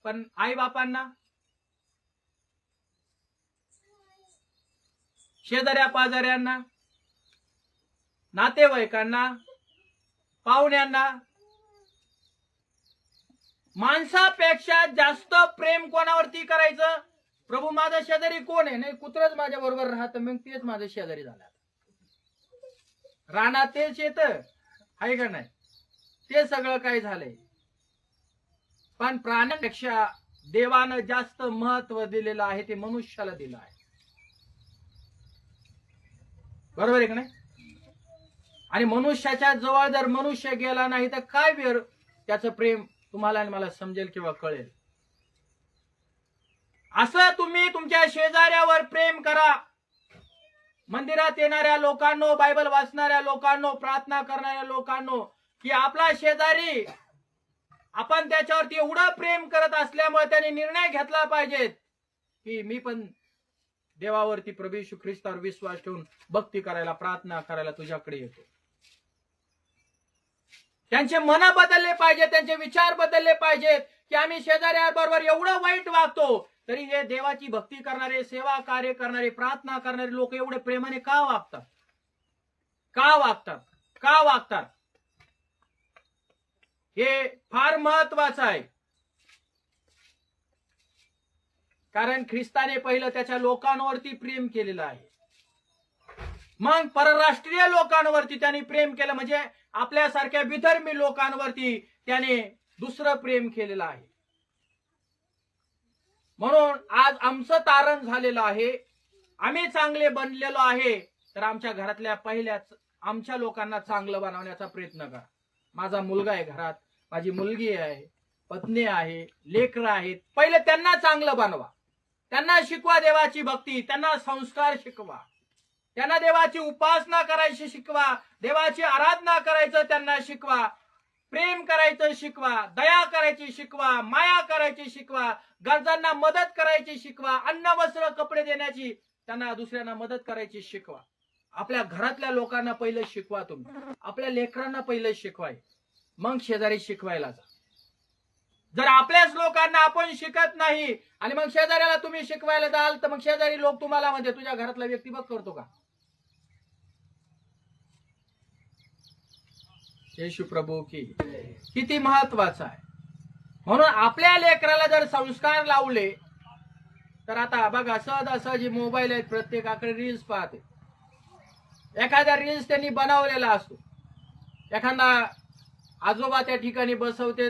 पण आई बापांना, शेजाऱ्या पाजाऱ्यांना, नातेवाईकांना, पाहुण्यांना माणसापेक्षा जास्त प्रेम कोणावरती करायचं? प्रभू माझा शेजारी कोण आहे? नाही, कुत्रच माझ्या बरोबर राहतं, मग तेच माझं शेजारी झालं. रानात तेच येत आहे का नाही? ते सगळं काय झालंय. पण प्राण्यापेक्षा देवानं जास्त महत्व दिलेलं आहे ते मनुष्याला दिलं आहे. बरोबर आहे का नाही? आणि मनुष्याच्या जवळ जर मनुष्य गेला नाही तर काय वेळ त्याचं प्रेम तुम्हाला आणि मला समजेल किंवा कळेल. असं तुम्ही तुमच्या शेजाऱ्यावर प्रेम करा. मंदिरात येणाऱ्या लोकांनो, बायबल वाचणाऱ्या लोकांनो, प्रार्थना करणाऱ्या लोकांनो, की आपला शेजारी, आपण त्याच्यावरती एवढं प्रेम करत असल्यामुळे त्याने निर्णय घेतला पाहिजे की मी पण देवावरती, प्रभू येशू ख्रिस्तावर विश्वास ठेवून भक्ती करायला, प्रार्थना करायला तुझ्याकडे येतो. त्यांचे मन बदलले पाहिजे, त्यांचे विचार बदलले पाहिजेत की आम्ही शेजाऱ्याबरोबर एवढं वाईट वागतो तरी हे देवाची भक्ती करणारे, सेवा कार्य करणारे, प्रार्थना करणारे लोक एवढे प्रेमाने का वागतात? का वागतात? का वागतात? हे फार महत्वाचं आहे. कारण ख्रिस्ताने पहिलं त्याच्या लोकांवरती प्रेम केलेलं आहे, मग परराष्ट्रीय लोकांवरती त्यांनी प्रेम केलं, म्हणजे आपल्यासारख्या विधर्मी लोकांवरती त्याने दुसरं प्रेम केलेलं आहे. म्हणून आज आमचं तारण झालेलं आहे. आम्ही चांगले बनलेलो आहे तर आमच्या घरातल्या पहिल्याच आमच्या लोकांना चांगलं बनवण्याचा प्रयत्न करा. माझा मुलगा आहे घरात, माझी मुलगी आहे, पत्नी आहे, लेकरं आहेत, पहिले त्यांना चांगलं बनवा. त्यांना शिकवा देवाची भक्ती, त्यांना संस्कार शिकवा, त्यांना देवाची उपासना करायची शिकवा, देवाची आराधना करायचं त्यांना शिकवा, प्रेम करायचं शिकवा, दया करायची शिकवा, माया करायची शिकवा, गरजांना मदत करायची शिकवा, अन्न वस्त्र कपडे देण्याची त्यांना दुसऱ्यांना मदत करायची शिकवा. आपल्या घरातल्या लोकांना पहिलं शिकवा, तुम्ही आपल्या लेकरांना पहिलं शिकवाय, मग शेजारी शिकवायला जा. जर आपल्याच लोकांना आपण शिकत नाही आणि मग शेजाऱ्याला तुम्ही शिकवायला जाल तर मग शेजारी लोक तुम्हाला म्हणजे तुझ्या घरातला व्यक्ती बघ करतो का? येशू प्रभू की किती महत्वाचा आहे. म्हणून आपल्या लेकराला जर संस्कार लावले तर आता बघा, सहजासहजी मोबाईल आहेत, प्रत्येकाकडे रील्स पाहते. एखादा रील्स त्यांनी बनवलेला असतो, एखादा आजोबा त्या ठिकाणी बसवते,